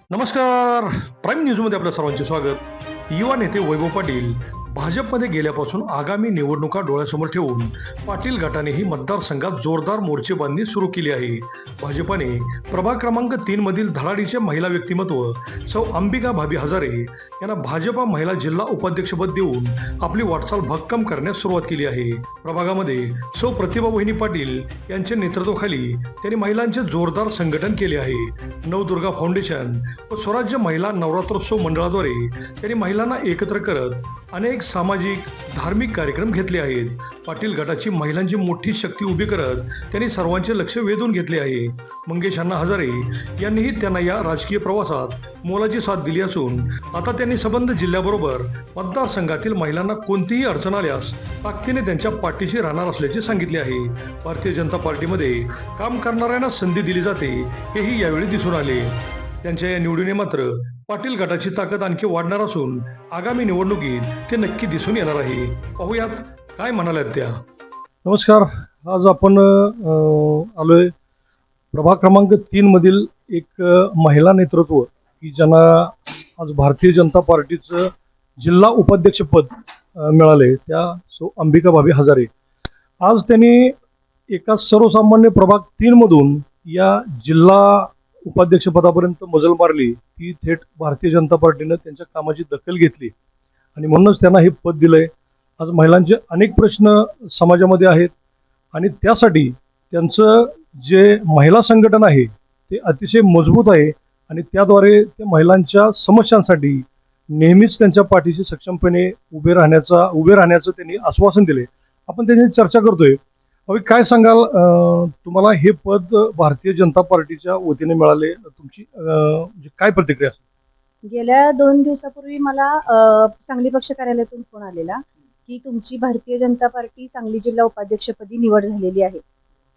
नमस्कार. प्राईम न्यूजमध्ये आपल्या सर्वांचे स्वागत. युवा नेते वैभव पाटील भाजपमध्ये गेल्यापासून आगामी निवडणुका डोळ्यासमोर ठेवून पाटील गटानेही मतदारसंघात जोरदार मोर्चेबांधणी सुरू केली आहे. भाजपाने प्रभाग क्रमांक 3 मधील धडाडीचे महिला व्यक्तिमत्व सौ अंबिका भाभी हजारे यांना भाजपा महिला जिल्हा उपाध्यक्षपद देऊन आपली वाटचाल भक्कम करण्यास सुरुवात केली आहे. प्रभागामध्ये सौ प्रतिभा वहिनी पाटील यांच्या नेतृत्वाखाली त्यांनी महिलांचे जोरदार संघटन केले आहे. नवदुर्गा फाउंडेशन व स्वराज्य महिला नवरात्रोत्सव मंडळाद्वारे त्यांनी महिलांना एकत्र करत अनेक सामाजिक धार्मिक कार्यक्रम घेतले आहेत. पाटील गटाची महिलांची मोठी शक्ती उभी करत त्यांनी सर्वांचे लक्ष वेधून घेतले आहे. मंगेश अण्णा हजारे यांनीही त्यांना या राजकीय प्रवासात मोलाची साथ दिली असून आता त्यांनी संबंध जिल्ह्याबरोबर मतदारसंघातील महिलांना कोणतीही अडचण आल्यास ताकदीने त्यांच्या पाठीशी राहणार असल्याचे सांगितले आहे. भारतीय जनता पार्टीमध्ये काम करणाऱ्यांना संधी दिली जाते हेही यावेळी दिसून आले. त्यांच्या या निवडीने मात्र पाटील गटाची ताकद आणखी वाढणार असून आगामी निवडणुकीत ते नक्की दिसून येणार आहे. पाहूयात काय म्हणाल्यात त्या. नमस्कार. आज आपण आलोय प्रभाग क्रमांक 3 मधील एक महिला नेतृत्व की ज्यांना आज भारतीय जनता पार्टीचं जिल्हा उपाध्यक्षपद मिळाले, त्या सौ अंबिका भाभी हजारे. आज त्यांनी एका सर्वसामान्य प्रभाग 3 मधून या जिल्हा उपाध्यक्षपदापर्यंत मजल मारली. ती थेट भारतीय जनता पार्टीनं त्यांच्या कामाची दखल घेतली आणि म्हणूनच त्यांना हे पद दिलंय. आज महिलांचे अनेक प्रश्न समाजामध्ये आहेत आणि त्यासाठी त्यांचं जे महिला संघटन आहे ते अतिशय मजबूत आहे आणि त्याद्वारे ते महिलांच्या समस्यांसाठी नेहमीच त्यांच्या पाठीशी सक्षमपणे उभे राहण्याचं त्यांनी आश्वासन दिले. आपण त्यांची चर्चा करतोय. अभि काय सांगाल, तुम्हाला हे पद भारतीय जनता पार्टीच्या वतीने मिळाले, तुमची काय प्रतिक्रिया असेल? गेल्या 2 दिवसापूर्वी मला सांगली पक्ष कार्यालयातून फोन आलेला की तुमची भारतीय जनता पार्टी सांगली जिल्हा उपाध्यक्षपदी निवड झालेली आहे.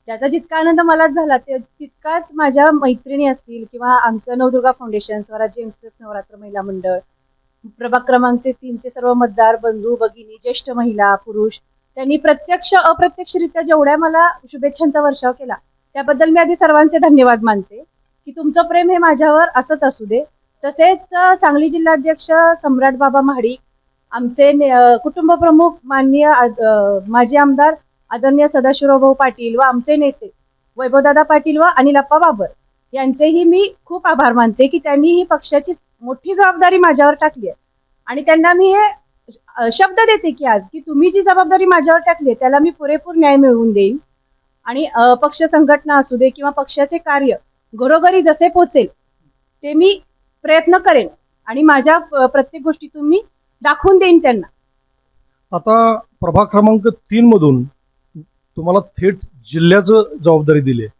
त्याचा जितका आनंद मलाच झाला तितकाच माझ्या मैत्रिणी असतील किंवा आमचं नवदुर्गा फाउंडेशन, स्वराज्य यंगस्टर्स नवरात्र महिला मंडळ, प्रभाग क्रमांक 3चे सर्व मतदार बंधू भगिनी, ज्येष्ठ महिला, पुरुष, त्यांनी प्रत्यक्ष अप्रत्यक्षरित्या जेवढ्या मला शुभेच्छांचा वर्षाव केला त्याबद्दल मी आधी सर्वांचे धन्यवाद मानते की तुमचं प्रेम हे माझ्यावर असंच असू दे. तसेच सांगली जिल्हाध्यक्ष सम्राट बाबा महाडिक, आमचे कुटुंब प्रमुख माननीय माजी आमदार आदरणीय सदाशिवराव पाटील व आमचे नेते वैभवदादा पाटील व अनिलप्पा बाबर यांचेही मी खूप आभार मानते की त्यांनी ही पक्षाची मोठी जबाबदारी माझ्यावर टाकली आहे आणि त्यांना मी हे शब्द देते की आज की तुम्ही जी जबाबदारी माझ्यावर टाकली त्याला मी पुरेपूर न्याय मिळवून देईन आणि पक्ष संघटना असू दे किंवा पक्षाचे कार्य घरोघरी जसे पोचेल ते मी प्रयत्न करेन आणि माझ्या प्रत्येक गोष्टीतून मी दाखवून देईन त्यांना. आता प्रभाग क्रमांक 3 मधून तुम्हाला थेट जिल्ह्याचं जबाबदारी दिली आहे,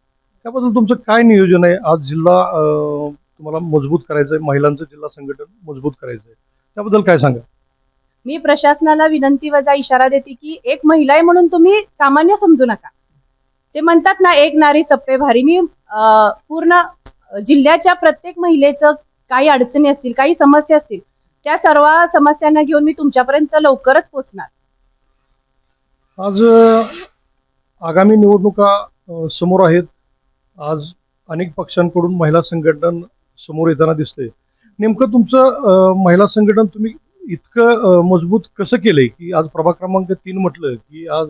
त्याबद्दल तुमचं काय नियोजन आहे? आज जिल्हा तुम्हाला मजबूत करायचं आहे, महिलांचं जिल्हा संघटन मजबूत करायचं आहे, त्याबद्दल काय सांगा? मी प्रशासनाला विनंती वजा इशारा देते की एक महिला आहे म्हणून तुम्ही सामान्य समजू नका. ते म्हणतात ना, एक नारी सब पे भारी. मी पूर्ण जिल्ह्याच्या प्रत्येक महिलेचं काही अडचणी असतील, काही समस्या असतील, त्या सर्व समस्यांना घेऊन मी तुमच्यापर्यंत लवकरच पोहोचणार. आज आगामी निवडणुका समोर आहेत. आज अनेक पक्षांकडून महिला संघटन समोर येताना दिसते. नेमकं तुमचं महिला संघटन तुम्ही इतकं मजबूत कसं केलंय की आज प्रभाग क्रमांक 3 म्हटलं की आज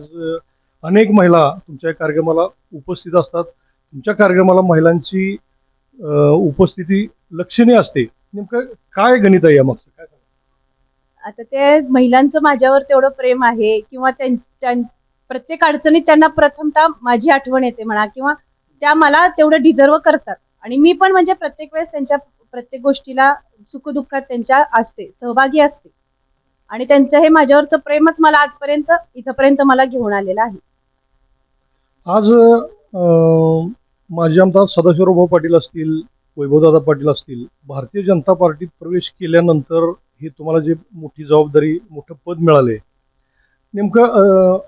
अनेक महिला तुमच्या कार्यक्रमाला उपस्थित असतात. तुमच्या कार्यक्रमाला महिलांची उपस्थिती लक्षणीय असते. नेमकं काय गणित आहे यामागचं, काय सांगा? आता ते महिलांचं माझ्यावर तेवढं प्रेम आहे किंवा प्रत्येक अडचणीत त्यांना प्रथमतः माझी आठवण येते म्हणा किंवा त्या मला तेवढं डिझर्व करतात आणि मी पण म्हणजे प्रत्येक वेळेस त्यांच्या प्रत्येक गोष्टीला सुखदुःखात त्यांच्या असते, सहभागी असते आणि त्यांचं हे माझ्यावरचं प्रेमच मला आजपर्यंत इथपर्यंत मला घेऊन आलेलं आहे. आज माजी आमदार सदाशिवराव पाटील असतील, वैभवदादा पाटील असतील, भारतीय जनता पार्टीत प्रवेश केल्यानंतर हे तुम्हाला जे मोठी जबाबदारी, मोठं पद मिळाले, नेमकं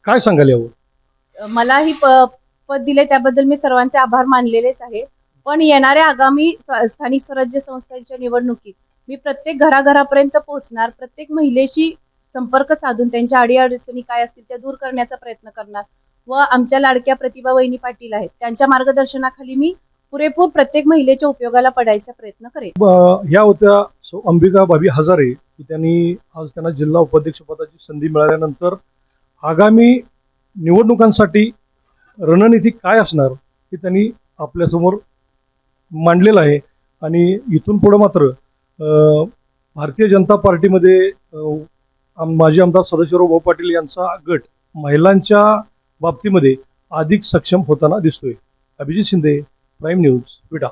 काय सांगाल यावर? मला ही पद दिले त्याबद्दल मी सर्वांचे आभार मानलेलेच आहे. पण येणाऱ्या आगामी स्थानिक स्वराज्य संस्थांच्या निवडणुकीत मी प्रत्येक घराघरापर्यंत पोहोचणार, प्रत्येक महिलेशी संपर्क साधून त्यांच्या अडीअडचणी काय असतील त्या दूर करण्याचा प्रयत्न करणार व आमच्या लाडक्या प्रतिभा वहिनी पाटील आहेत त्यांच्या मार्गदर्शनाखाली मी पुरेपूर प्रत्येक महिलेच्या उपयोगाला पडायचा प्रयत्न करेन. ह्या होत्या अंबिका भाभी हजारे की त्यांनी आज त्यांना जिल्हा उपाध्यक्षपदाची संधी मिळाल्यानंतर आगामी निवडणुकांसाठी रणनीती काय असणार हे त्यांनी आपल्यासमोर मांडलेलं आहे. आणि इथून पुढं मात्र भारतीय जनता पार्टीमध्ये माजी आमदार सदाशिवराव भाऊ पाटील यांचा गट महिलांच्या बाबतीमध्ये अधिक सक्षम होताना दिसतोय. अभिजित शिंदे, प्राईम न्यूज, विटा.